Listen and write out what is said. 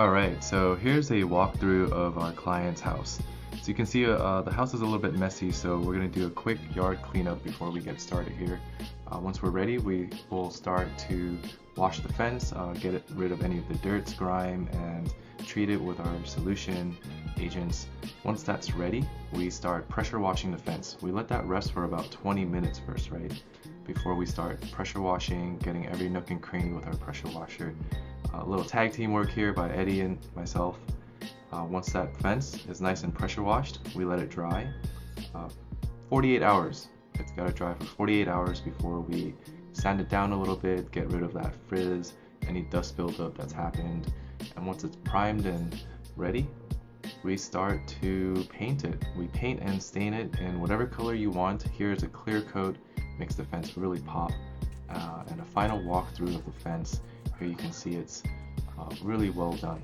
Alright, so here's a walkthrough of our client's house. So you can see the house is a little bit messy, so we're going to do a quick yard cleanup before we get started here. Once we're ready, we will start to wash the fence, get rid of any of the dirt, grime, and treat it with our solution agents. Once that's ready, we start pressure washing the fence. We let that rest for about 20 minutes first, right? Before we start pressure washing, getting every nook and cranny with our pressure washer. A little tag team work here by Eddie and myself. Once that fence is nice and pressure washed, we let it dry. Uh, 48 hours. It's got to dry for 48 hours before we sand it down a little bit, get rid of that frizz, any dust buildup that's happened. And once it's primed and ready, we start to paint it. We paint and stain it in whatever color you want. Here's a clear coat, makes the fence really pop. And a final walkthrough of the fence. Here you can see it's really well done.